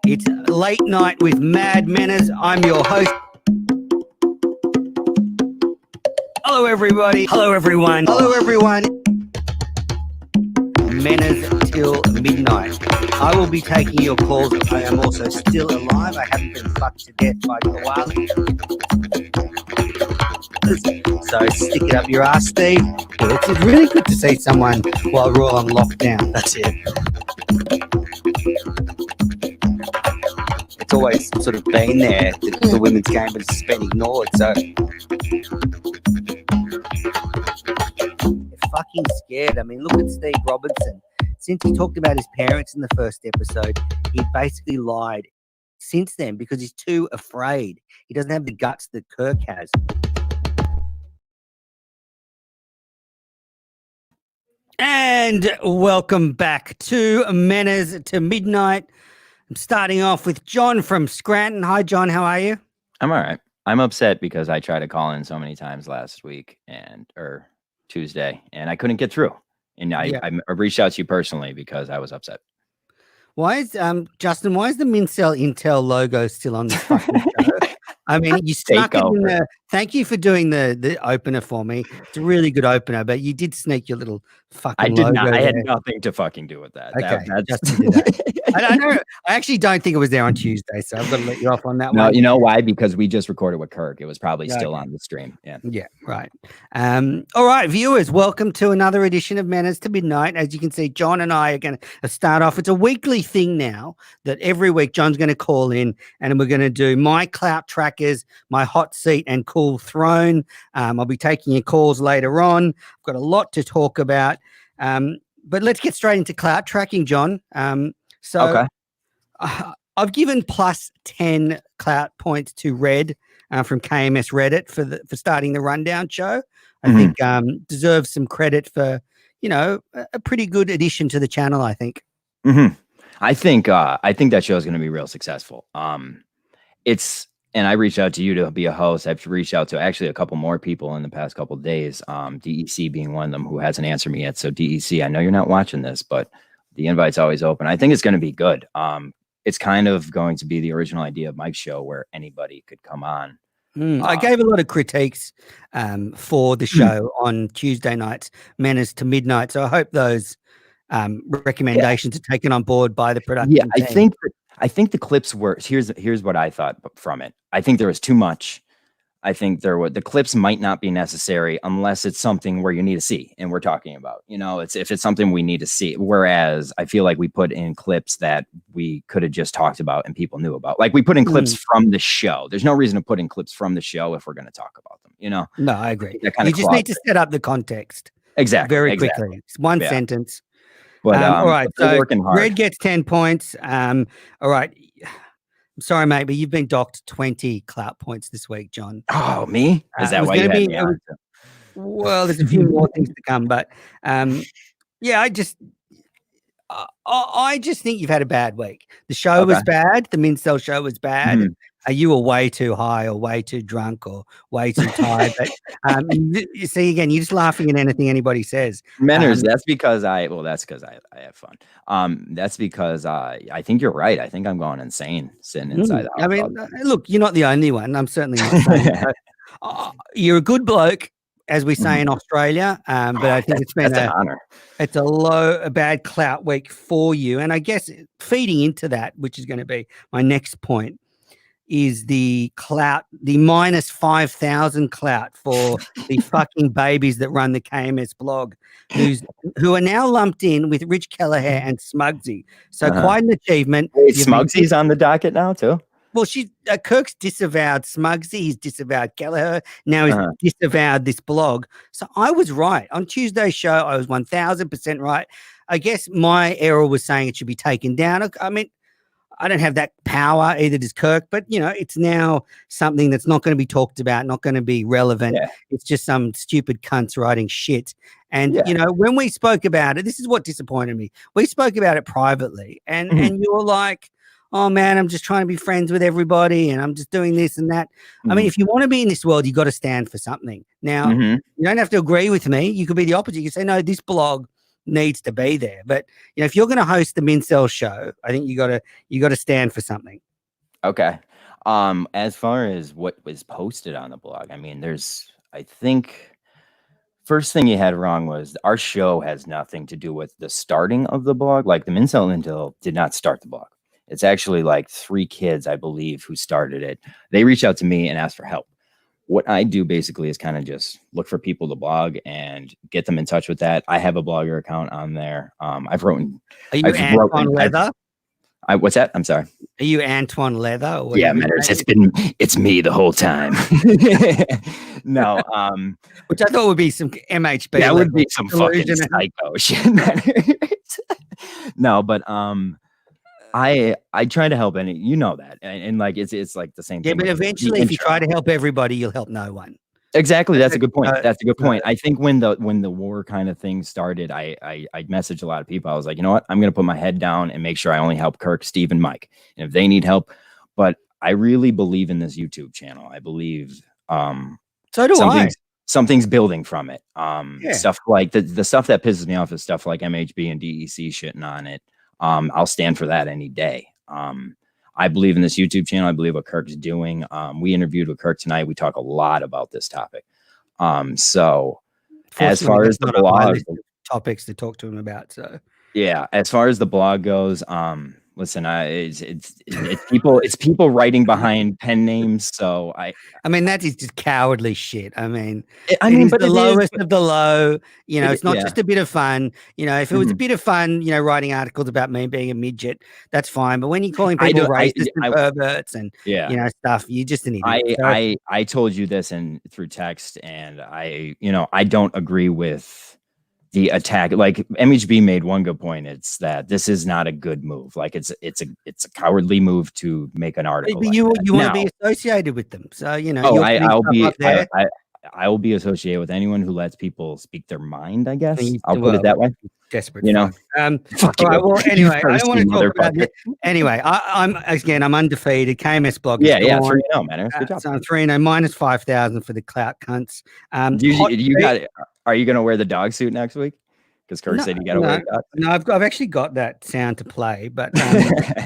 It's Late Night with Mad Manners. I'm your host. Hello, everybody. Hello, everyone. Hello, everyone. Manners till midnight. I will be taking your calls. I am also still alive. I haven't been fucked to death by koalas. So stick it up your ass, Steve. It's really good to see someone while we're all on lockdown. That's it. It's always sort of been there, the women's game, but it's just been ignored. So they're fucking scared. I mean, look at Steve Robinson. Since he talked about his parents in the first episode, he basically lied since then because he's too afraid. He doesn't have the guts that Kirk has. And welcome back to Manners to Midnight. I'm starting off with John from Scranton. Hi, John. How are you? I'm all right. I'm upset because I tried to call in so many times last week or Tuesday, and I couldn't get through. And I reached out to you personally because I was upset. Why is Justin? Why is the Mincel Intel logo still on the fucking show? I mean, you snuck it in there. Thank you for doing the opener for me. It's a really good opener, but you did sneak your little fucking I did logo not. I had there. nothing to fucking do with that. Okay, Justin did that. I actually don't think it was there on Tuesday, so I've got to let you off on that one. No, you know why? Because we just recorded with Kirk. It was probably still on the stream. Yeah, right. All right, viewers, welcome to another edition of Manners to Midnight. As you can see, John and I are going to start off. It's a weekly thing now that every week John's going to call in and we're going to do my clout trackers, my hot seat and cool throne. I'll be taking your calls later on. I've got a lot to talk about. But let's get straight into clout tracking, John. Okay. I've given plus 10 clout points to Red from KMS Reddit for starting the rundown show. I think deserves some credit for, a pretty good addition to the channel, I think. I think that show is going to be real successful. And I reached out to you to be a host. I've reached out to actually a couple more people in the past couple of days, DEC being one of them who hasn't answered me yet. So DEC, I know you're not watching this, but the invite's always open. I think it's going to be good. It's kind of going to be the original idea of Mike's show where anybody could come on. I gave a lot of critiques for the show on Tuesday nights, Manners to Midnight. So I hope those recommendations are taken on board by the production team. I think the clips were here's what I thought from it. I think there was too much. I think the clips might not be necessary unless it's something where you need to see and we're talking about, if it's something we need to see. Whereas I feel like we put in clips that we could have just talked about and people knew about. Like we put in clips from the show. There's no reason to put in clips from the show if we're going to talk about them, No, I agree. You just need to set up the context. Exactly. Very quickly. It's one sentence. But, all right, so Red gets 10 points. All right. I'm sorry, mate, but you've been docked 20 clout points this week, John. Oh, me? Is that why you had me on? Well, there's a few more things to come, but I just think you've had a bad week. The show was bad. The Mincel show was bad. You were way too high or way too drunk or way too tired. But you see, again, you're just laughing at anything anybody says. Manners, that's because I have fun. That's because I think you're right. I think I'm going insane sitting inside the house. I mean, look, you're not the only one. I'm certainly not saying you're a good bloke, as we say in Australia. But I think it's been an honor. It's a bad clout week for you. And I guess feeding into that, which is going to be my next point, is the clout, the minus 5,000 clout for the fucking babies that run the KMS blog, who are now lumped in with Rich Kelleher and Smugsy. So quite an achievement. Wait, Smugsy's on the docket now too? Well, Kirk's disavowed Smugsy. He's disavowed Kelleher. Now he's disavowed this blog. So I was right. On Tuesday's show, I was 1,000% right. I guess my error was saying it should be taken down. I mean, I don't have that power, either does Kirk, but, it's now something that's not going to be talked about, not going to be relevant. Yeah. It's just some stupid cunts writing shit. And, when we spoke about it, this is what disappointed me. We spoke about it privately and you were like, oh, man, I'm just trying to be friends with everybody and I'm just doing this and that. I mean, if you want to be in this world, you got to stand for something. Now, you don't have to agree with me. You could be the opposite. You could say, no, this blog needs to be there. But if you're going to host the Mincel show, I think you got to stand for something. Okay. As far as what was posted on the blog, I mean, I think first thing you had wrong was our show has nothing to do with the starting of the blog. Like the Mincel Intel did not start the blog. It's actually like 3 kids, I believe, who started it. They reached out to me and asked for help. What I do basically is kind of just look for people to blog and get them in touch with that. I have a Blogger account on there. I've written. Are you Antoine Leather? What's that? I'm sorry. Are you Antoine Leather? Or yeah, it's me the whole time. No, which I thought would be some MHB. That would be some fucking psycho shit. No, but I try to help, and you know that, and like it's like the same thing. Yeah, but eventually, if you try to help everybody, you'll help no one. Exactly. That's a good point. That's a good point. I think when the war kind of thing started, I messaged a lot of people. I was like, you know what? I'm going to put my head down and make sure I only help Kirk, Steve, and Mike. And if they need help, but I really believe in this YouTube channel. I believe so do I. Something's building from it. Yeah. Stuff like the stuff that pisses me off is stuff like MHB and DEC shitting on it. I'll stand for that any day. I believe in this YouTube channel. I believe what Kirk's doing. We interviewed with Kirk tonight. We talk a lot about this topic. So as far as the blog topics to talk to him about. So yeah, as far as the blog goes, listen, it's people writing behind pen names. So I mean that is just cowardly shit. I mean, but the lowest of the low. It's not just a bit of fun. If it was a bit of fun, writing articles about me being a midget, that's fine. But when you're calling people racist and perverts and stuff, you're just an idiot. I told you this through text, and I don't agree with the attack. Like MHB made one good point. It's that this is not a good move. Like it's a cowardly move to make an article. But you want to be associated with them. So I will be associated with anyone who lets people speak their mind, I guess. I'll put it that way. Desperate. All right, well, anyway, I don't want to talk about it. Anyway, I'm undefeated. KMS blog. Yeah, 3-0, man. Good job. So I'm 3-0 minus 5,000 for the clout cunts. You got it. Are you going to wear the dog suit next week? Because Kirk said you got to wear that. No, I've actually got that sound to play, but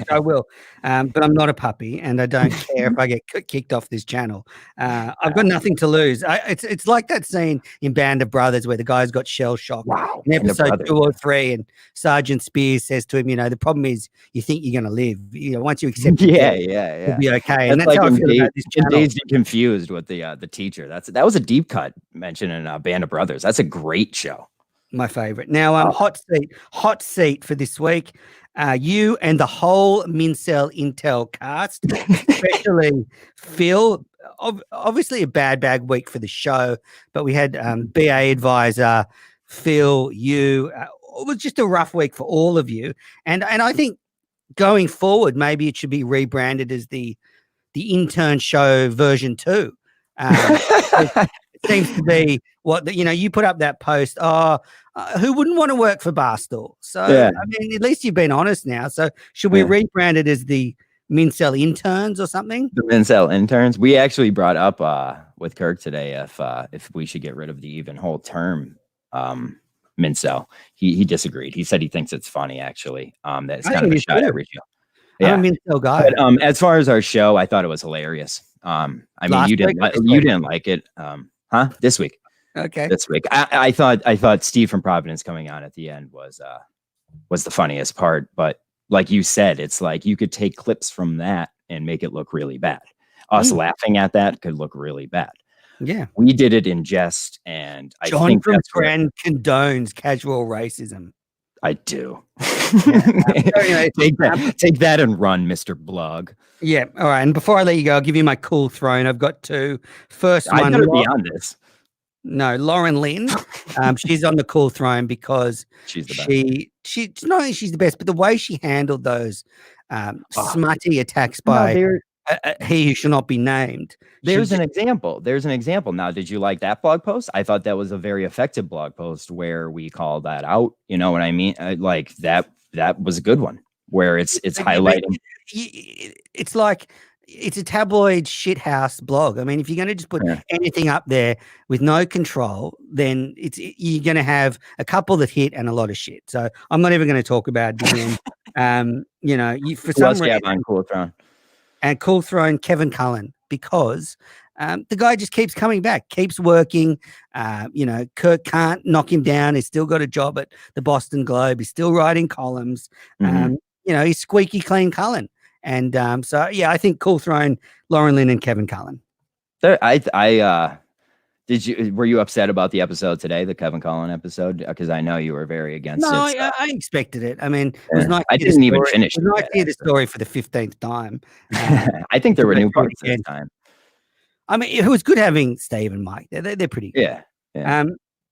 I will. But I'm not a puppy, and I don't care if I get kicked off this channel. I've got nothing to lose. It's like that scene in Band of Brothers where the guy's got shell shock in episode 2 or 3, and Sergeant Spears says to him, the problem is you think you're going to live. Once you accept it, you'll be okay. And that's how I feel about this channel. Dazed and Confused with the teacher. That was a deep cut mention in Band of Brothers. That's a great show. My favorite. Now, hot seat for this week. You and the whole Mincel Intel cast, especially Phil. Obviously, a bag week for the show, but we had BA advisor Phil. It was just a rough week for all of you, and I think going forward, maybe it should be rebranded as the intern show version 2. It seems to be what you put up that post. Who wouldn't want to work for Barstool? So I mean, at least you've been honest now. So should we rebrand it as the Mincel interns or something? The Mincel interns. We actually brought up with Kirk today if we should get rid of the even whole term Mincel. He disagreed. He said he thinks it's funny actually. That it's kind of a shot at Rachel. Yeah, I'm a Mincel guy. But as far as our show, I thought it was hilarious. I mean, you didn't like it, huh? This week. Okay. This week. I thought Steve from Providence coming on at the end was the funniest part, but like you said, it's like you could take clips from that and make it look really bad. Us laughing at that could look really bad. Yeah. We did it in jest, and I think from Grand condones casual racism. I do. Take that and run, Mr. Blog. Yeah. All right. And before I let you go, I'll give you my cool throne. I've got 2. First one. I gotta be on this. No, Lauren Lynn. She's on the cool throne because she's the best. She not only she's the best, but the way she handled those smutty attacks by he who shall not be named. There's an example. Now, did you like that blog post? I thought that was a very effective blog post where we called that out. You know what I mean? Like that was a good one where it's highlighting. It's like it's a tabloid shithouse blog. I mean, if you're going to just put Yeah. anything up there with no control, then you're going to have a couple that hit and a lot of shit. So I'm not even going to talk about it again. For Who some else do you have reason, on Cool Throne? and Cool Throne Kevin Cullen, because the guy just keeps coming back, keeps working. Kirk can't knock him down. He's still got a job at the Boston Globe. He's still writing columns. Mhm. He's squeaky clean Cullen. And I think Cool Throne, Lauren Lynn and Kevin Cullen. Were you upset about the episode today, the Kevin Cullen episode? Because I know you were very against No, it. So. I expected it. I mean, it was nice. I didn't even finish it. It was nice to hear the story for the 15th time. I think there were new parts this time. I mean, it was good having Steve and Mike. They're pretty good. Yeah.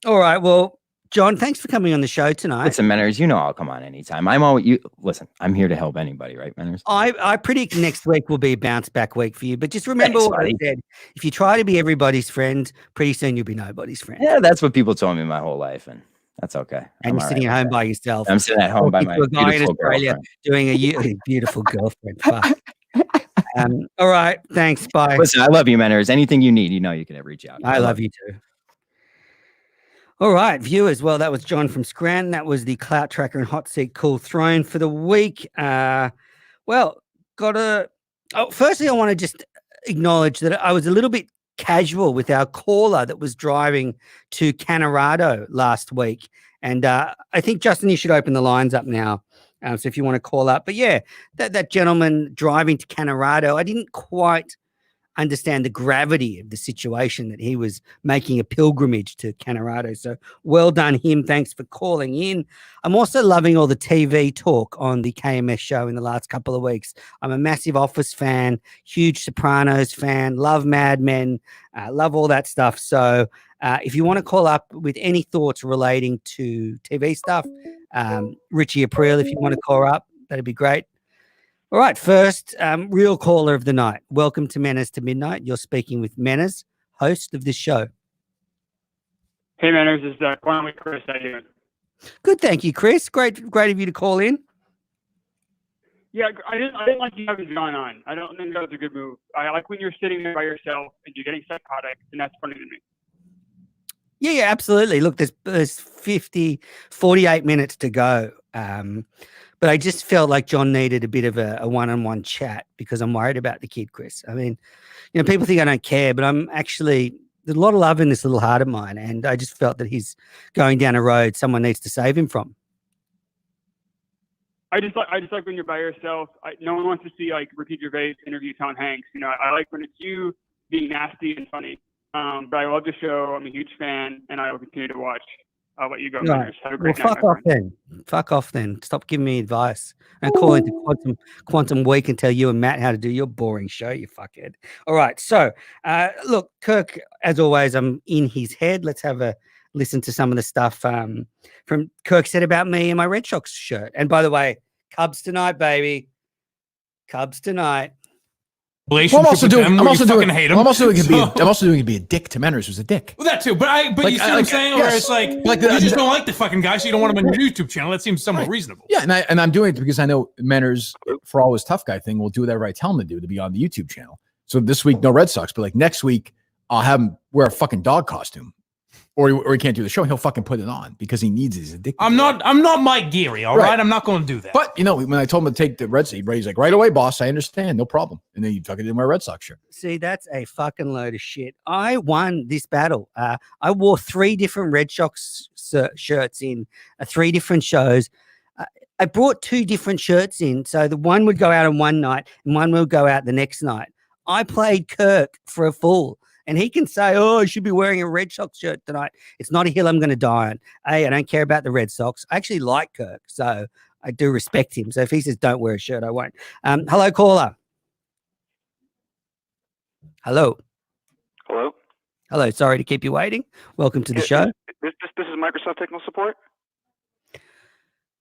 All right. Well, John, thanks for coming on the show tonight. Listen, Menners, I'll come on anytime. Listen, I'm here to help anybody, right, Menners? I predict next week will be a bounce back week for you. But just remember what I said. If you try to be everybody's friend, pretty soon you'll be nobody's friend. Yeah, that's what people told me my whole life, and that's okay. And you're sitting at home by yourself. I'm sitting at home by my beautiful girlfriend. Doing a beautiful girlfriend. Fuck. All right. Thanks. Bye. Listen, I love you, Menners. Anything you need, you can reach out. I love you too. All right, viewers. Well, that was John from Scranton. That was the Clout Tracker and Hot Seat Cool Throne for the week. Firstly, I want to just acknowledge that I was a little bit casual with our caller that was driving to Canorado last week. And I think, Justin, you should open the lines up now. So if you want to call up. But yeah, that gentleman driving to Canorado, I didn't quite understand the gravity of the situation that he was making a pilgrimage to Canorado. So well done him. Thanks for calling in. I'm also loving all the TV talk on the KMS show in the last couple of weeks. I'm a massive Office fan, huge Sopranos fan, love Mad Men, love all that stuff. So if you want to call up with any thoughts relating to TV stuff, Richie April, if you want to call up, that'd be great. All right, first, real caller of the night. Welcome to Manners to Midnight. You're speaking with Manners, host of this show. Hey, Manners, this is Quan with Chris. How you doing? Good, thank you, Chris. Great of you to call in. Yeah, I didn't like you having John on. I don't think that was a good move. I like when you're sitting there by yourself and you're getting psychotic, and that's funny to me. Yeah, absolutely. Look, there's 48 minutes to go. But I just felt like John needed a bit of a one-on-one chat because I'm worried about the kid, Chris. I mean, people think I don't care, but I'm actually, there's a lot of love in this little heart of mine. And I just felt that he's going down a road someone needs to save him from. I just like when you're by yourself. No one wants to see Ricky Gervais interview Tom Hanks. I like when it's you being nasty and funny. But I love the show. I'm a huge fan, and I will continue to watch. I'll let you go. Right. Have a great night. Fuck off then. Stop giving me advice. And call into Quantum Week and tell you and Matt how to do your boring show, you fuckhead. All right. So, look, Kirk, as always, I'm in his head. Let's have a listen to some of the stuff from Kirk said about me and my Red Sox shirt. And by the way, Cubs tonight, baby. Cubs tonight. Well, I'm also doing to be a dick to Menners, who's a dick. Well, that too, but you see what I'm saying? Yes. Where it's you just don't like the fucking guy, so you don't want him on your YouTube channel. That seems somewhat reasonable. Yeah, and I'm doing it because I know Menners, for all his tough guy thing, will do whatever I tell him to be on the YouTube channel. So this week, no Red Sox, but next week, I'll have him wear a fucking dog costume. Or he can't do the show. He'll fucking put it on because he needs it. He's addicted. I'm not Mike Geary, all right? I'm not going to do that. But when I told him to take the Red Sox, he's like, right away, boss. I understand, no problem. And then you fucking didn't wear a Red Sox shirt. See, that's a fucking load of shit. I won this battle. I wore 3 different Red Sox shirts in 3 different shows. I brought 2 different shirts in, so the one would go out on one night and one would go out the next night. I played Kirk for a fool. And he can say, I should be wearing a Red Sox shirt tonight. It's not a hill I'm going to die on. I don't care about the Red Sox. I actually like Kirk, so I do respect him. So if he says don't wear a shirt, I won't. Hello, caller. Hello. Hello. Hello. Sorry to keep you waiting. Welcome to the show. This is Microsoft Technical Support?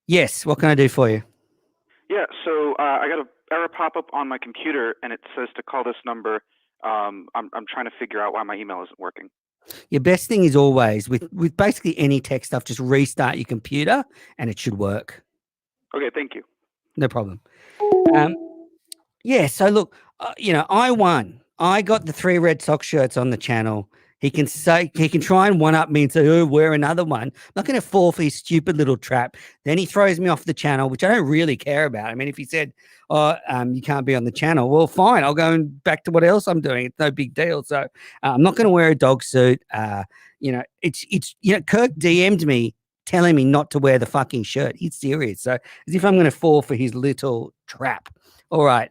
Yes. What can I do for you? Yeah, so I got an error pop-up on my computer, and it says to call this number. I'm trying to figure out why my email isn't working. Your best thing is always with basically any tech stuff, just restart your computer and it should work. Okay, thank you. No problem. Yeah, so look, I won. I got the 3 Red Sox shirts on the channel. He can try and one up me and say, "Oh, wear another one." I'm not going to fall for his stupid little trap. Then he throws me off the channel, which I don't really care about. I mean, if he said, "Oh, you can't be on the channel," well, fine. I'll go back to what else I'm doing. It's no big deal. So I'm not going to wear a dog suit. Kirk DM'd me telling me not to wear the fucking shirt. He's serious. So as if I'm going to fall for his little trap. All right.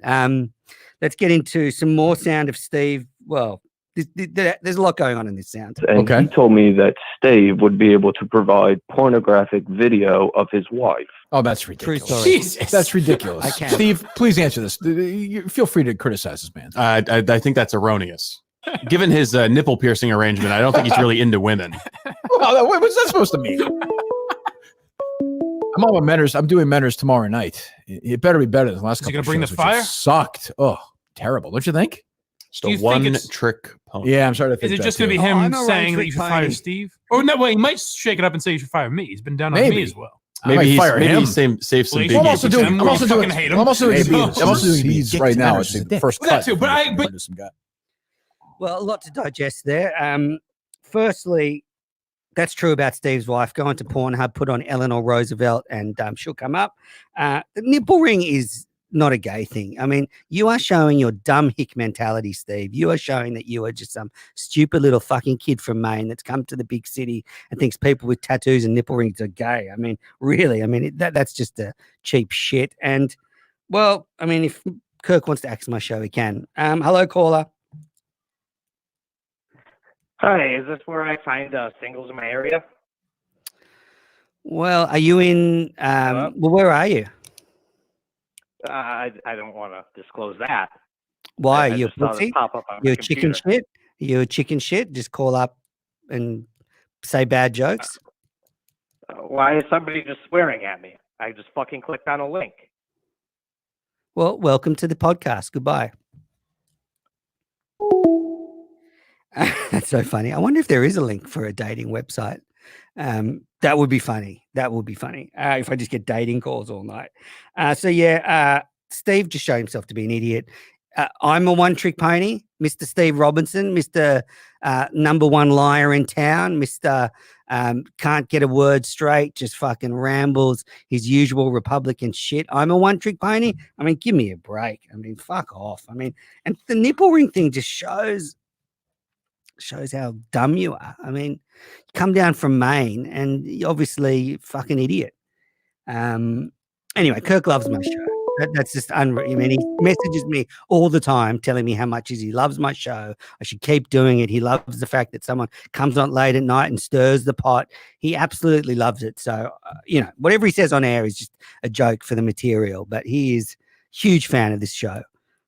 Let's get into some more sound of Steve. Well, there's a lot going on in this sound. And he told me that Steve would be able to provide pornographic video of his wife. Oh, that's ridiculous. True story. Jesus. That's ridiculous. I can't. Steve, please answer this. Feel free to criticize this man. I think that's erroneous. Given his nipple piercing arrangement, I don't think he's really into women. Well, what's that supposed to mean? I'm on Menners. I'm doing Menners tomorrow night. It better be better than the last Is he couple. gonna bring shows, the which fire? have Sucked. Oh, terrible. Don't you think? Just Do a you think it's- one-trick pony. Yeah, I'm starting to think Is it that just going to too. be him I'm a saying that one-trick you should pony. fire Steve? Or no, well, he might shake it up and say you should fire me. He's been down on Maybe. me as well. I might fire him. He's saved some Well, big he I'm should also be doing. pretend I'm we also fucking doing. hate him. I'm also doing. Maybe. I'm also doing Bees right now. It's the first Well, that cut. too, but Some guy. Well, a lot to digest there. Firstly, that's true about Steve's wife. Go onto Pornhub, put on Eleanor Roosevelt, and she'll come up. The nipple ring is not a gay thing. I mean, you are showing your dumb hick mentality, Steve. You are showing that you are just some stupid little fucking kid from Maine that's come to the big city and thinks people with tattoos and nipple rings are gay. I mean, really, I mean, that's just a cheap shit. And, well, I mean, if Kirk wants to axe my show, he can. Hello, caller. Hi, is this where I find singles in my area? Well, are you in? Hello? Well, where are you? I don't want to disclose that. Why I are you a just saw this pussy? pop up on my You a chicken computer. shit? You a chicken shit? Just call up and say bad jokes. Why is somebody just swearing at me? I just fucking clicked on a link. Well, welcome to the podcast. Goodbye. That's so funny. I wonder if there is a link for a dating website. That would be funny. That would be funny. If I just get dating calls all night. Steve just showed himself to be an idiot. I'm a one-trick pony, Mr. Steve Robinson, Mr. Number one liar in town, Mr. Can't get a word straight, just fucking rambles his usual Republican shit. I'm a one-trick pony. I mean, give me a break. I mean, fuck off. I mean, and the nipple ring thing just shows how dumb you are. I mean, you come down from Maine and you're obviously fucking idiot. Anyway, Kirk loves my show. That's just unreal. I mean, he messages me all the time telling me how much he loves my show. I should keep doing it. He loves the fact that someone comes on late at night and stirs the pot. He absolutely loves it. So, whatever he says on air is just a joke for the material, but he is a huge fan of this show.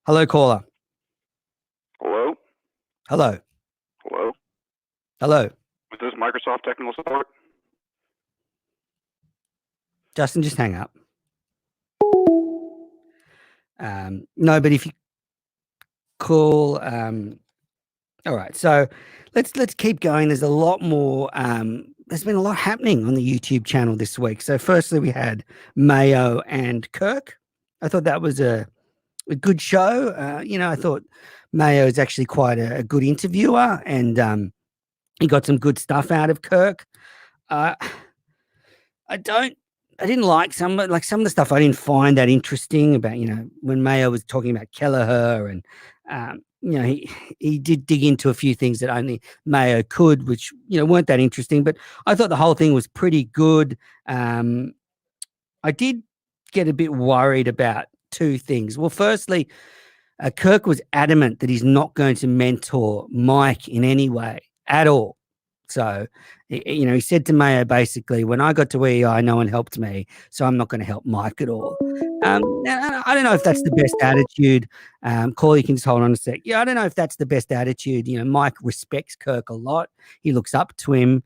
Hello, caller. Hello? Hello. Hello? Hello. Is this Microsoft Technical Support? Justin, just hang up. No, but if you call, all right. So let's keep going. There's a lot more. There's been a lot happening on the YouTube channel this week. So firstly, we had Mayo and Kirk. I thought that was a good show. I thought Mayo is actually quite a good interviewer, and he got some good stuff out of Kirk. I didn't like some of the stuff. I didn't find that interesting about, when Mayo was talking about Kelleher and, he did dig into a few things that only Mayo could, which, weren't that interesting, but I thought the whole thing was pretty good. I did get a bit worried about two things. Well, firstly, Kirk was adamant that he's not going to mentor Mike in any way at all. So, he said to Mayo, basically, when I got to EI, no one helped me, so I'm not going to help Mike at all. I don't know if that's the best attitude. Call, you can just hold on a sec. Yeah, I don't know if that's the best attitude. Mike respects Kirk a lot. He looks up to him.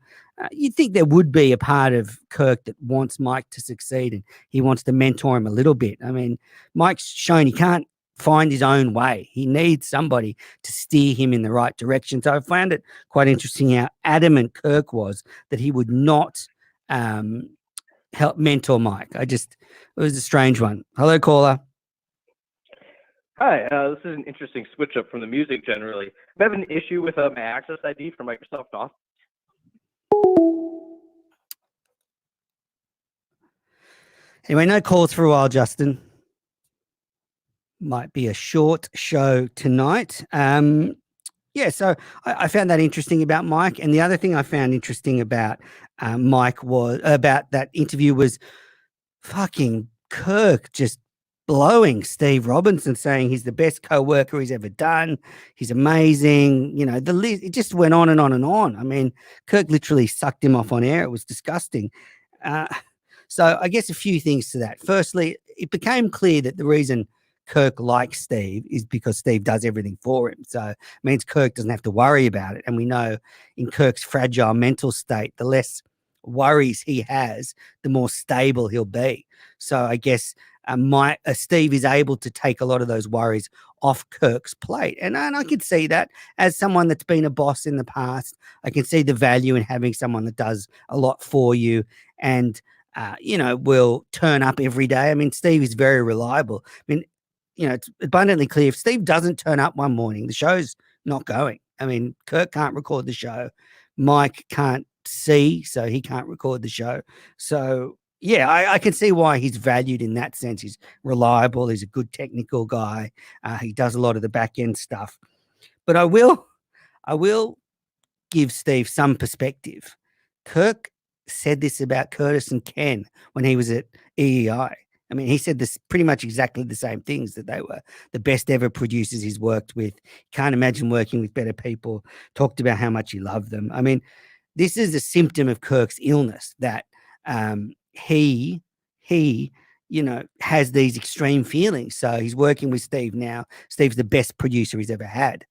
You'd think there would be a part of Kirk that wants Mike to succeed and he wants to mentor him a little bit. I mean, Mike's shown he can't find his own way. He needs somebody to steer him in the right direction. So I found it quite interesting how adamant Kirk was that he would not help mentor Mike. It was a strange one. Hello, caller. Hi, this is an interesting switch up from the music generally. I'm having an issue with my Access ID for Microsoft Office. Anyway, no calls for a while, Justin. Might be a short show tonight. Yeah, so I found that interesting about Mike. And the other thing I found interesting about Mike was about that interview was fucking Kirk just blowing Steve Robinson, saying he's the best co-worker he's ever done. He's amazing. You know, the list, it just went on and on and on. I mean, Kirk literally sucked him off on air. It was disgusting. So I guess a few things to that. Firstly, it became clear that the reason Kirk likes Steve is because Steve does everything for him. So it means Kirk doesn't have to worry about it. And we know in Kirk's fragile mental state, the less worries he has, the more stable he'll be. So I guess Steve is able to take a lot of those worries off Kirk's plate. And I can see that as someone that's been a boss in the past. I can see the value in having someone that does a lot for you and, will turn up every day. I mean, Steve is very reliable. I mean, it's abundantly clear if Steve doesn't turn up one morning, the show's not going. I mean, Kirk can't record the show. Mike can't see, so he can't record the show. So, yeah, I can see why he's valued in that sense. He's reliable. He's a good technical guy. He does a lot of the back end stuff. But I will give Steve some perspective. Kirk said this about Curtis and Ken when he was at EEI. I mean, he said this pretty much exactly the same things, that they were the best ever producers he's worked with. Can't imagine working with better people. Talked about how much he loved them. I mean, this is a symptom of Kirk's illness, that he has these extreme feelings. So he's working with Steve now. Steve's the best producer he's ever had.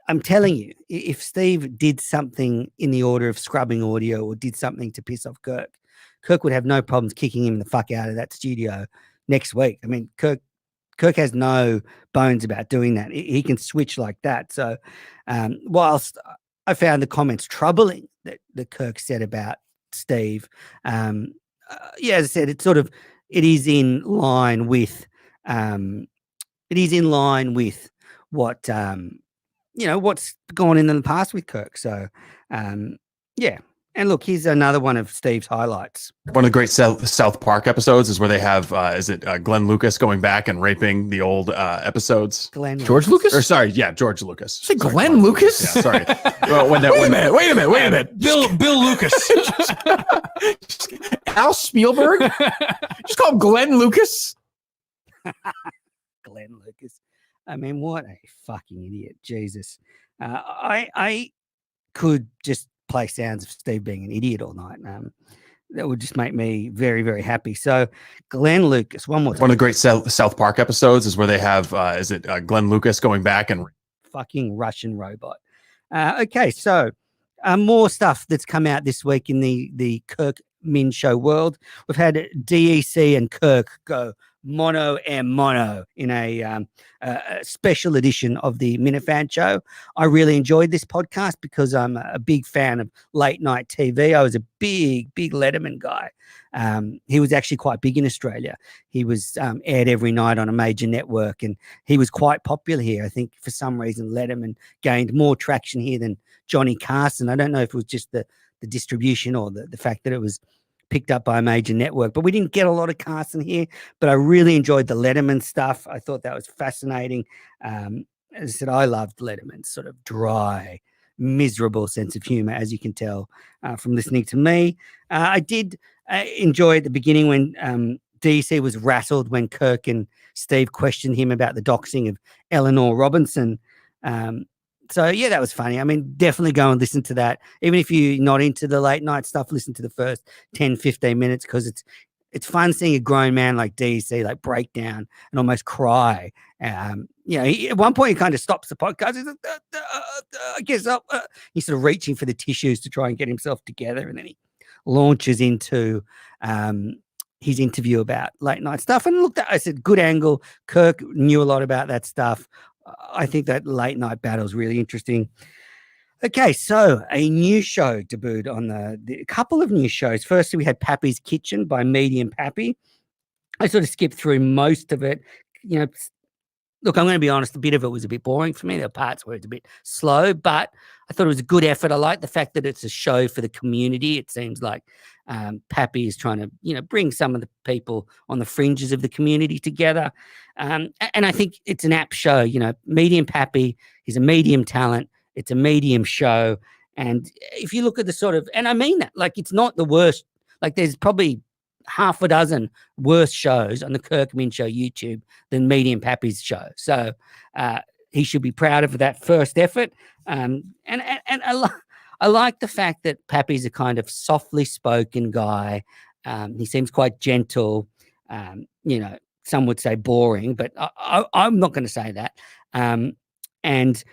I'm telling you, if Steve did something in the order of scrubbing audio or did something to piss off Kirk would have no problems kicking him the fuck out of that studio next week. I mean, Kirk has no bones about doing that. He can switch like that. So whilst I found the comments troubling that Kirk said about Steve, as I said, it is in line with what what's gone in the past with Kirk. So yeah. And look, here's another one of Steve's highlights. One of the great South Park episodes is where they have, Glenn Lucas going back and raping the old episodes? George Lucas? Or sorry, yeah, George Lucas. Say Glenn Lucas? Yeah, sorry. Well, wait a minute. Bill Lucas. Al Spielberg? Just call him Glenn Lucas? Glenn Lucas. I mean, what a fucking idiot. Jesus. I could just play sounds of Steve being an idiot all night. That would just make me very, very happy. So Glenn Lucas, one more time. One of the great South Park episodes is where they have, Glenn Lucas going back and fucking Russian robot. Okay, so more stuff that's come out this week in the Kirk Min Show world. We've had DEC and Kirk go mono and mono in a special edition of the Minifan Show. I really enjoyed this podcast because I'm a big fan of late night TV. I was a big Letterman guy. He was actually quite big in Australia. He was aired every night on a major network, and he was quite popular here. I think for some reason Letterman gained more traction here than Johnny Carson. I don't know if it was just the distribution or the fact that it was picked up by a major network, but we didn't get a lot of Carson here. But I really enjoyed the Letterman stuff. I thought that was fascinating. As I said, I loved Letterman's sort of dry, miserable sense of humor, as you can tell from listening to me. I did enjoy at the beginning when DC was rattled when Kirk and Steve questioned him about the doxing of Eleanor Robinson. So, yeah, that was funny. I mean, definitely go and listen to that. Even if you're not into the late night stuff, listen to the first 10, 15 minutes because it's fun seeing a grown man like DC like break down and almost cry. At one point he kind of stops the podcast. He's like, I guess he's sort of reaching for the tissues to try and get himself together. And then he launches into his interview about late night stuff. And look, I said, good angle. Kirk knew a lot about that stuff. I think that late night battle is really interesting. Okay, so a new show debuted on a couple of new shows. Firstly, we had Pappy's Kitchen by Medium Pappy. I sort of skipped through most of it. look, I'm going to be honest, a bit of it was a bit boring for me. There were parts where it's a bit slow, but I thought it was a good effort. I like the fact that it's a show for the community. It seems like Pappy is trying to, bring some of the people on the fringes of the community together. And I think it's an apt show. Medium Pappy, he's a medium talent. It's a medium show. And if you look at the sort of, and I mean that, like, it's not the worst. Like, there's probably half a dozen worse shows on the Kirk Min Show YouTube than Medium Pappy's show. So he should be proud of that first effort. And I like the fact that Pappy's a kind of softly spoken guy. He seems quite gentle. Some would say boring, but I'm not going to say that. And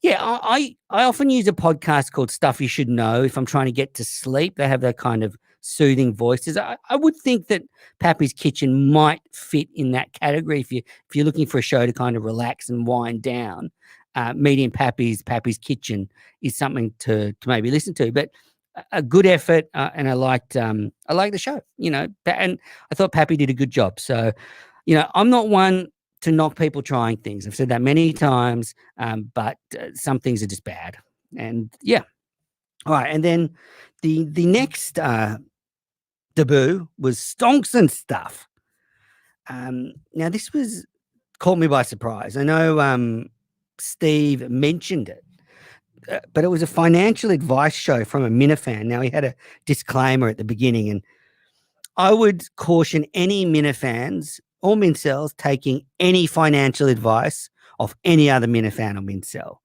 yeah, I often use a podcast called Stuff You Should Know if I'm trying to get to sleep. They have that kind of soothing voices. I would think that Pappy's Kitchen might fit in that category if you're looking for a show to kind of relax and wind down. Medium Pappy's Kitchen is something to maybe listen to, but a good effort, and I liked the show, and I thought Pappy did a good job. So, I'm not one to knock people trying things. I've said that many times, but some things are just bad. And yeah. All right. And then the next debut was Stonks and Stuff. Now, this caught me by surprise. I know Steve mentioned it, but it was a financial advice show from a Minifan. Now, he had a disclaimer at the beginning, and I would caution any Minifans or Mincels taking any financial advice of any other Minifan or Mincel.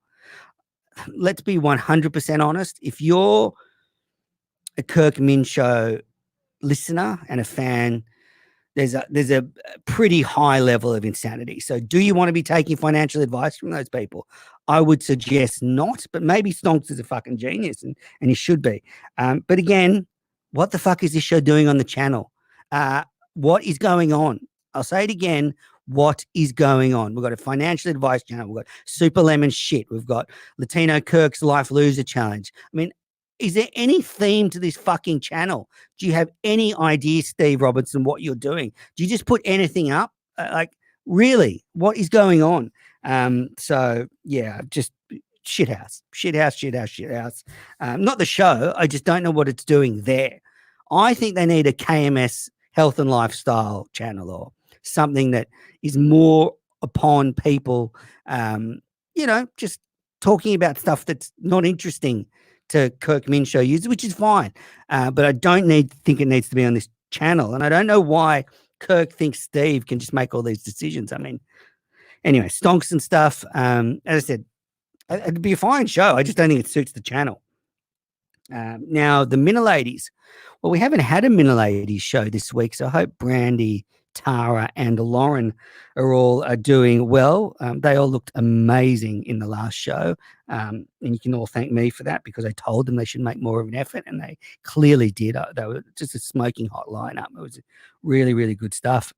Let's be 100% honest. If you're a Kirk Min Show listener and a fan, there's a pretty high level of insanity. So do you want to be taking financial advice from those people? I would suggest not, but maybe Stonks is a fucking genius and he should be. But again, what the fuck is this show doing on the channel? What is going on? I'll say it again. What is going on? We've got a financial advice channel. We've got Super Lemon shit. We've got Latino Kirk's Life Loser Challenge. I mean, is there any theme to this fucking channel? Do you have any idea, Steve Robertson, what you're doing? Do you just put anything up? Really, what is going on? So yeah, just shit house. Not the show. I just don't know what it's doing there. I think they need a KMS health and lifestyle channel or something that is more upon people, just talking about stuff that's not interesting to Kirk Min Show users, which is fine. But I don't think it needs to be on this channel. And I don't know why Kirk thinks Steve can just make all these decisions. I mean, anyway, Stonks and Stuff. As I said, it'd be a fine show. I just don't think it suits the channel. Now, the Miniladies. Well, we haven't had a Miniladies show this week, so I hope Brandy, Tara, and Lauren are all doing well. They all looked amazing in the last show, and you can all thank me for that because I told them they should make more of an effort, and they clearly did. They were just a smoking hot lineup. It was really, really good stuff.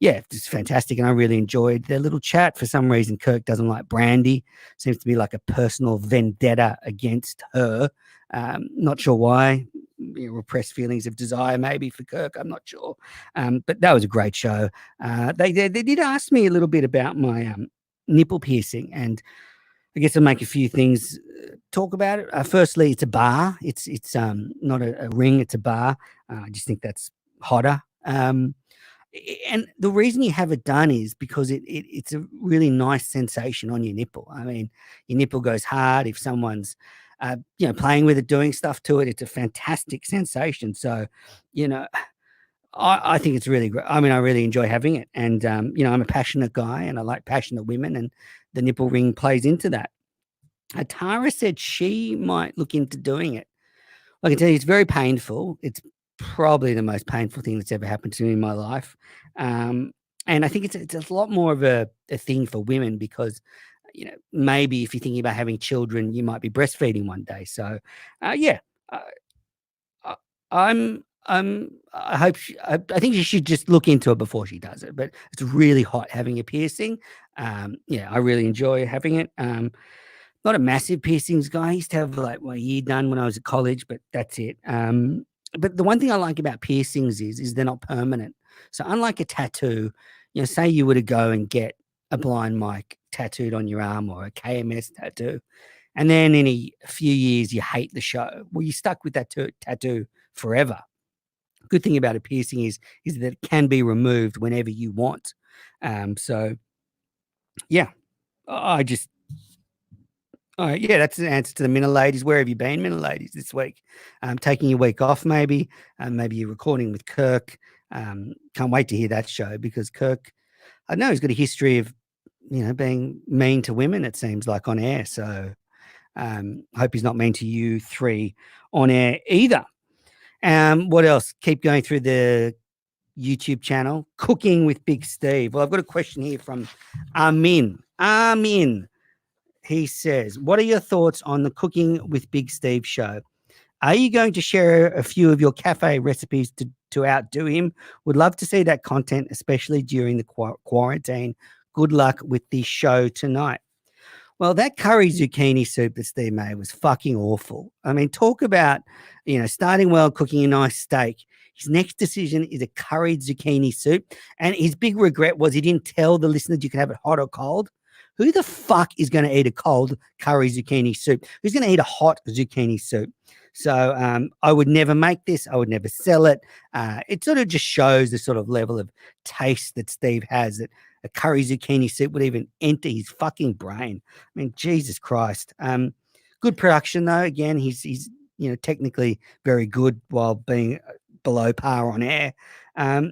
Yeah, just fantastic, and I really enjoyed their little chat. For some reason, Kirk doesn't like Brandy. Seems to be like a personal vendetta against her. Not sure why. Repressed feelings of desire maybe for Kirk. I'm not sure. But that was a great show. They did ask me a little bit about my nipple piercing, and I guess I'll make a few things talk about it. Firstly, it's a bar. It's not a ring. It's a bar. I just think that's hotter. And the reason you have it done is because it's a really nice sensation on your nipple. I mean, your nipple goes hard if someone's playing with it, doing stuff to it. It's a fantastic sensation. So, I think it's really great. I mean, I really enjoy having it. And, I'm a passionate guy and I like passionate women, and the nipple ring plays into that. Tara said she might look into doing it. I can tell you it's very painful. It's probably the most painful thing that's ever happened to me in my life. And I think it's a lot more of a thing for women because, maybe if you're thinking about having children, you might be breastfeeding one day. So, I think she should just look into it before she does it. But it's really hot having a piercing. I really enjoy having it. Not a massive piercings guy. I used to have like my ear done when I was at college, but that's it. But the one thing I like about piercings is they're not permanent. So unlike a tattoo, say you were to go and get a blind mic tattooed on your arm or a KMS tattoo. And then in a few years, you hate the show. Well, you're stuck with that tattoo forever. Good thing about a piercing is that it can be removed whenever you want. So, yeah, that's the answer to the Minna ladies. Where have you been, Minna ladies, this week? Taking your week off, maybe. Maybe you're recording with Kirk. Can't wait to hear that show because Kirk, I know he's got a history of, being mean to women, it seems like, on air. So hope he's not mean to you three on air either. What else? Keep going through the YouTube channel, Cooking with Big Steve. Well, I've got a question here from Armin. He says, what are your thoughts on the Cooking with Big Steve show? Are you going to share a few of your cafe recipes to outdo him? Would love to see that content, especially during the quarantine. Good luck with this show tonight. Well, that curry zucchini soup that Steve made was fucking awful. I mean, talk about, starting well, cooking a nice steak. His next decision is a curried zucchini soup. And his big regret was he didn't tell the listeners you could have it hot or cold. Who the fuck is going to eat a cold curry zucchini soup? Who's going to eat a hot zucchini soup? So I would never make this. I would never sell it. It sort of just shows the sort of level of taste that Steve has, that a curry zucchini soup would even enter his fucking brain. I mean, Jesus Christ. Good production, though. Again, he's technically very good while being below par on air.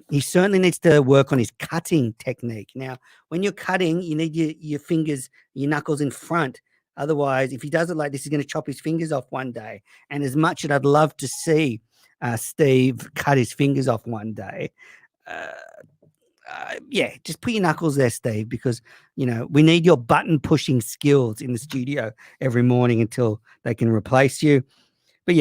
He certainly needs to work on his cutting technique. Now, when you're cutting, you need your fingers, your knuckles in front. Otherwise, if he does it like this, he's going to chop his fingers off one day. And as much as I'd love to see Steve cut his fingers off one day, just put your knuckles there, Steve, because, we need your button pushing skills in the studio every morning until they can replace you. But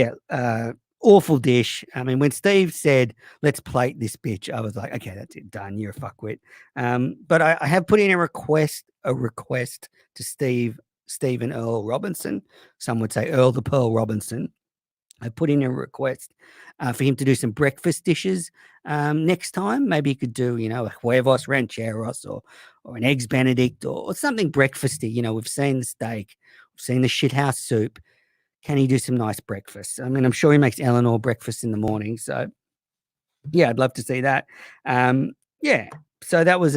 awful dish. I mean, when Steve said, let's plate this bitch, I was like, okay, that's it, done. You're a fuckwit. But I have put in a request to Stephen Earl Robinson. Some would say Earl the Pearl Robinson. I put in a request for him to do some breakfast dishes next time. Maybe he could do, a huevos rancheros or an eggs Benedict or something breakfasty. We've seen the steak, we've seen the shithouse soup. Can he do some nice breakfast? I mean, I'm sure he makes Eleanor breakfast in the morning. So, I'd love to see that. So that was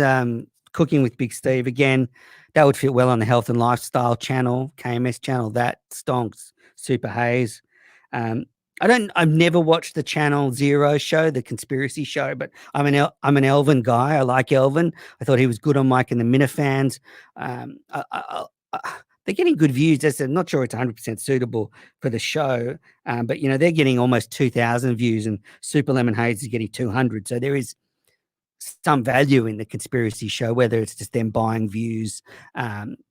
Cooking with Big Steve. Again, that would fit well on the Health and Lifestyle channel, KMS channel. That stonks. Super Haze. I've never watched the Channel Zero show, the conspiracy show, but I'm an Elvin guy. I like Elvin. I thought he was good on Mike and the Minifans. They're getting good views. I'm not sure it's 100% suitable for the show, but they're getting almost 2,000 views, and Super Lemon Haze is getting 200. So there is some value in the conspiracy show, whether it's just them buying views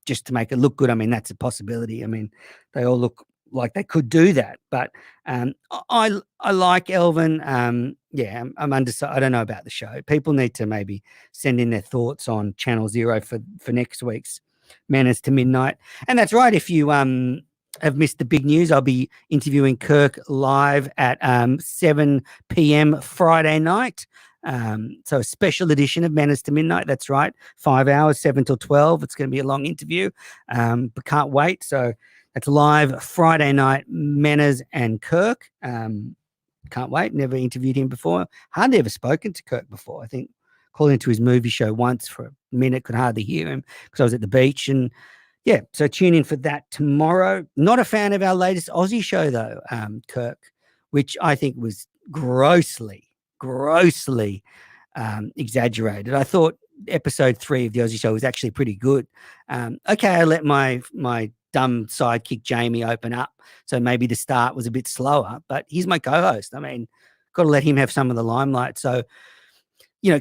just to make it look good. I mean, that's a possibility. I mean, they all look like they could do that, but I like Elvin. I'm undecided. I don't know about the show. People need to maybe send in their thoughts on Channel Zero for next week's Manners to Midnight. And that's right. If you have missed the big news, I'll be interviewing Kirk live at 7 p.m. Friday night. So a special edition of Manners to Midnight. That's right. 5 hours, 7 till 12. It's going to be a long interview, but can't wait. So that's live Friday night, Manners and Kirk. Can't wait. Never interviewed him before. Hardly ever spoken to Kirk before. I think called into his movie show once for a minute, could hardly hear him because I was at the beach. And so tune in for that tomorrow. Not a fan of our latest Aussie show though, Kirk, which I think was grossly exaggerated. I thought episode 3 of the Aussie show was actually pretty good. I let my dumb sidekick Jamie open up, so maybe the start was a bit slower, but he's my co-host. I mean, got to let him have some of the limelight. So,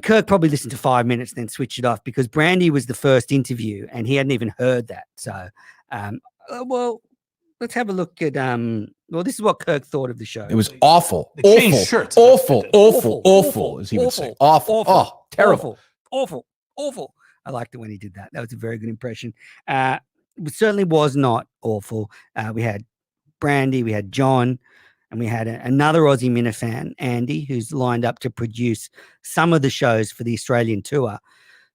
Kirk probably listened to 5 minutes, then switched it off because Brandy was the first interview and he hadn't even heard that. So, let's have a look at, this is what Kirk thought of the show. It was awful. They changed shirts. Awful, as he would say. Awful. Oh, terrible. Awful. I liked it when he did that. That was a very good impression. It certainly was not awful. We had Brandy, we had John, and we had another Aussie Minifan, Andy, who's lined up to produce some of the shows for the Australian tour.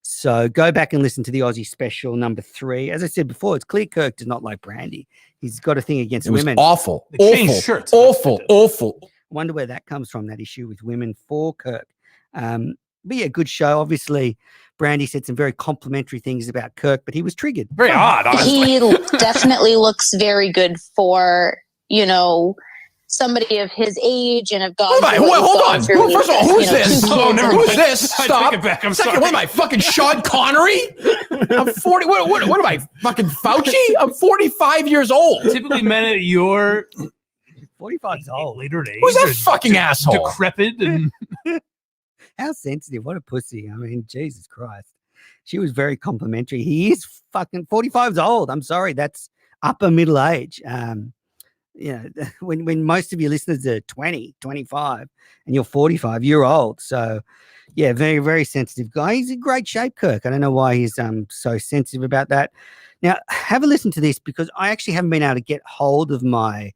So go back and listen to the Aussie special number 3. As I said before, it's clear Kirk does not like Brandy. He's got a thing against It was women. awful. They changed Awful. shirts. Awful. Awful. Wonder where that comes from, that issue with women for Kirk. But yeah, good show. Obviously, Brandy said some very complimentary things about Kirk, but he was triggered. Very odd, honestly. He definitely looks very good for, somebody of his age and have gone through what he's Hold gone on. through. First of all, who's this? Oh, never Who's mind. this? I Stop. take it back. I'm Second, sorry. what am I, fucking Sean Connery? I'm 40. What am I, fucking Fauci? I'm 45 years old. Typically, men at your 45 is old. later age. Who's that are fucking asshole? Decrepit and How sensitive. What a pussy. I mean, Jesus Christ. She was very complimentary. He is fucking 45 is old. I'm sorry. That's upper middle age. When most of your listeners are 20, 25, and you're 45, you're old. So, yeah, very, very sensitive guy. He's in great shape, Kirk. I don't know why he's so sensitive about that. Now, have a listen to this, because I actually haven't been able to get hold of my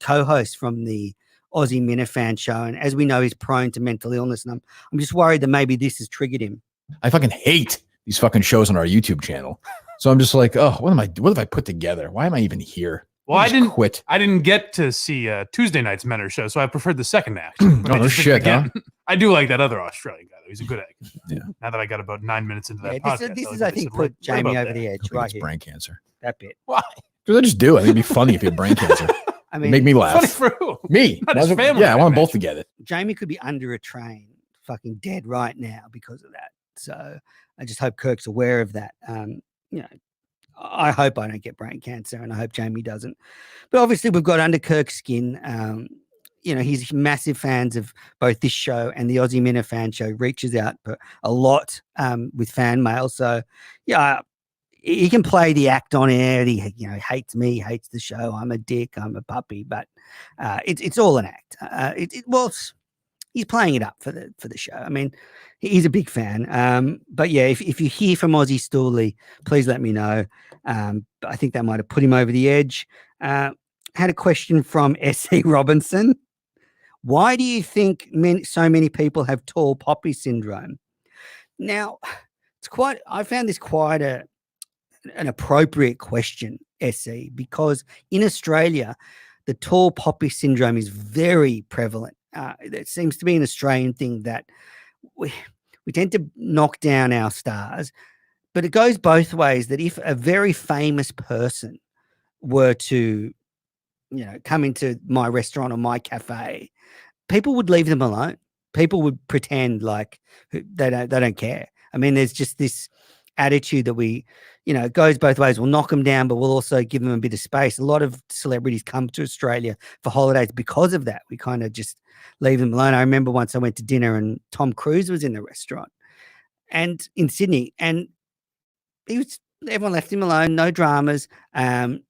co-host from the Aussie Minifan show. And as we know, he's prone to mental illness. And I'm just worried that maybe this has triggered him. I fucking hate these fucking shows on our YouTube channel. So I'm just like, oh, what have I put together? Why am I even here? well, I didn't quit. I didn't get to see Tuesday night's Menor show, so I preferred the second act. Oh, But I no just shit, again, I do like that other Australian guy, though. He's a good egg. Yeah. Now that I got about 9 minutes into that Yeah, podcast, this is, like I think, said, put right Jamie about over the that. edge I think right it's here. brain cancer. That bit. Why? Because I just do. I think it'd be funny if you had brain cancer. I mean, Make me laugh. Funny for who? Me. Not his That's what- family, yeah, I I want them both imagine. to get it. Jamie could be under a train, fucking dead right now because of that. So I just hope Kirk's aware of that. I hope I don't get brain cancer, and I hope Jamie doesn't. But obviously, we've got under Kirk's skin. He's massive fans of both this show and the Aussie Minifan show. Reaches out a lot with fan mail. So yeah, he can play the act on air. He hates me, hates the show. I'm a dick. I'm a puppy. But it's all an act. He's playing it up for the show. I mean, he's a big fan. But yeah, if you hear from Aussie Stooley, please let me know. But I think that might have put him over the edge. Had a question from S.E. Robinson. Why do you think so many people have tall poppy syndrome? Now, I found this quite an appropriate question, S.E., because in Australia, the tall poppy syndrome is very prevalent. It seems to be an Australian thing that we tend to knock down our stars, but it goes both ways. That if a very famous person were to, come into my restaurant or my cafe, people would leave them alone. People would pretend like they don't care. I mean, there's just this attitude that it goes both ways. We'll knock them down, but we'll also give them a bit of space. A lot of celebrities come to Australia for holidays because of that. We kind of just leave them alone. I remember once I went to dinner and Tom Cruise was in the restaurant and in Sydney, and everyone left him alone, no dramas. And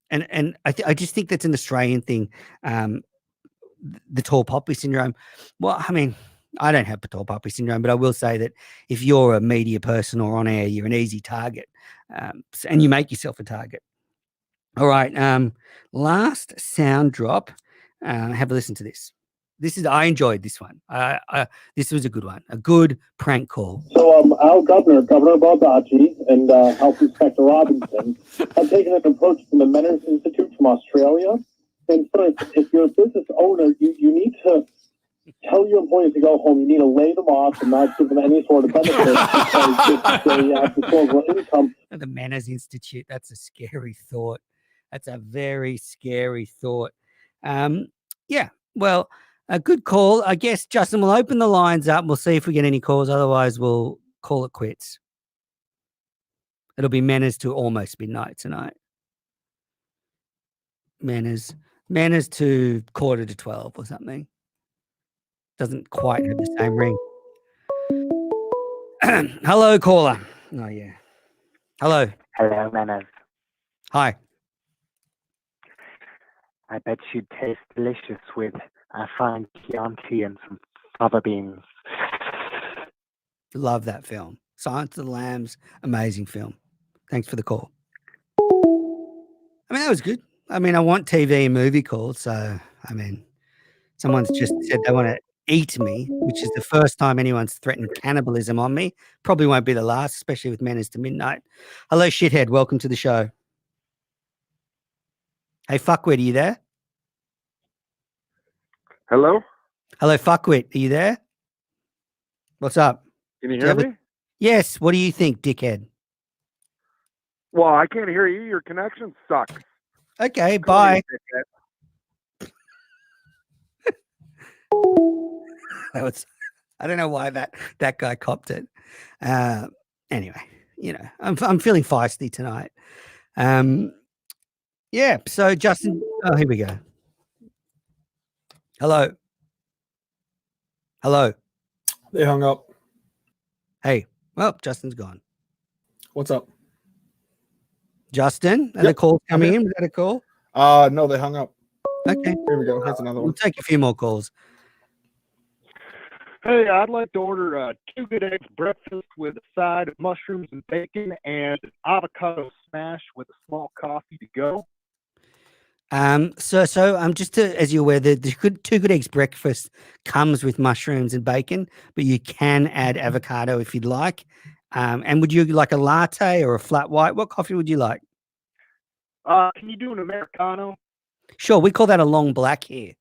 I just think that's an Australian thing. The tall poppy syndrome. Well, I mean, I don't have tall poppy syndrome, but I will say that if you're a media person or on air, you're an easy target, and you make yourself a target. All right. Last sound drop. Have a listen to this. I enjoyed this one. This was a good one. A good prank call. So, our Governor Baldacci, and Health Inspector Robinson have taken an approach from the Menners Institute from Australia. And first, if you're a business owner, you need to tell your employees to go home. You need to lay them off and not give them any sort of benefits because they have disposable income. The Manners Institute. That's a scary thought. That's a very scary thought. Yeah. Well, a good call. I guess, Justin, we'll open the lines up. We'll see if we get any calls. Otherwise, we'll call it quits. It'll be Manners to almost midnight tonight. Manners to 11:45 or something. Doesn't quite have the same ring. Hello, caller. Oh, yeah. Hello. Hello, Manners. Hi. I bet you'd taste delicious with a fine Chianti and some fava beans. Love that film. Silence of the Lambs, amazing film. Thanks for the call. I mean, that was good. I mean, I want TV and movie calls. So, I mean, someone's just said they want to eat me, which is the first time anyone's threatened cannibalism on me. Probably won't be the last, especially with Menace to Midnight. Hello, shithead. Welcome to the show. Hey, fuckwit, are you there? Hello? Hello, fuckwit, are you there? What's up? Can you Do hear have a- me? Yes. What do you think, dickhead? Well, I can't hear you. Your connection sucks. Okay, Come on, bye. you dickhead. That was, I don't know why that guy copped it. Anyway, you know, I'm feeling feisty tonight. Yeah. So Justin, oh, here we go. Hello. Hello. They hung up. Hey. Well, Justin's gone. What's up? Justin, are the calls coming in? Was that a call? No, they hung up. Okay. Here we go. Here's another We'll one. take a few more calls. Hey, I'd like to order 2 good eggs breakfast with a side of mushrooms and bacon and an avocado smash with a small coffee to go. So just to, as you're aware, the two good eggs breakfast comes with mushrooms and bacon, but you can add avocado if you'd like. And would you like a latte or a flat white? What coffee would you like? Can you do an Americano? Sure, we call that a long black here.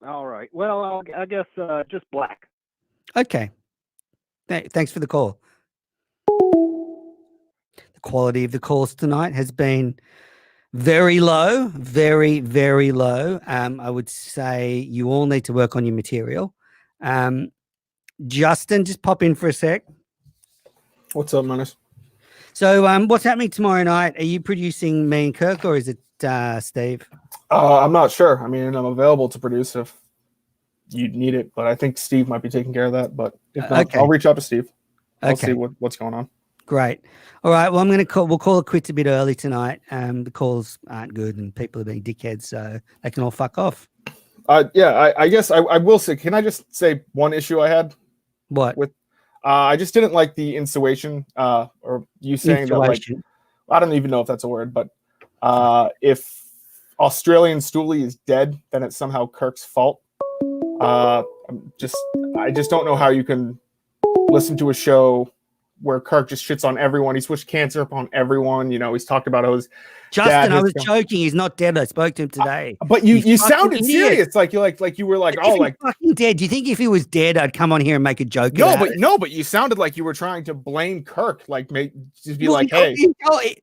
All right. Well, I guess just black. Okay. Thanks for the call. The quality of the calls tonight has been very low, very, very low. I would say you all need to work on your material. Justin, just pop in for a sec. What's up, Menace? So, what's happening tomorrow night? Are you producing me and Kirk, or is it Steve? I'm not sure. I mean, I'm available to produce if you need it, but I think Steve might be taking care of that. But if not, Okay. I'll reach out to Steve. I'll Okay. see what's going on. Great. All right. Well, we'll call it quits a bit early tonight. The calls aren't good and people are being dickheads, so they can all fuck off. Yeah, I guess I will say, can I just say one issue I had? What? With I just didn't like the insinuation, or you saying that, like, Insinuation. I don't even know if that's a word, but if Australian Stooley is dead, then it's somehow Kirk's fault. I just don't know how you can listen to a show where Kirk just shits on everyone. He's wished cancer upon everyone. You know, he's talked about how his Justin, dad I has was gone- joking. He's not dead. I spoke to him today. But you fucking sounded idiot. serious, like you were like, If oh, he's like fucking dead. Do you think if he was dead, I'd come on here and make a joke? no, about it? but you sounded like you were trying to blame Kirk, like just be Well, like,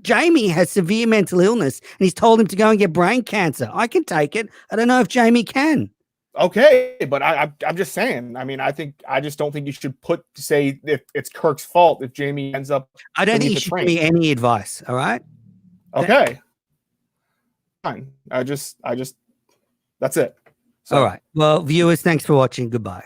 Jamie has severe mental illness, and he's told him to go and get brain cancer. I can take it. I don't know if Jamie can. okay, but I'm just saying. I mean, I just don't think you should say if it's Kirk's fault if Jamie ends up. I don't think beneath you a should train. give me any advice. All right. Okay. Fine. I just that's it. So- All right. Well, viewers, thanks for watching. Goodbye.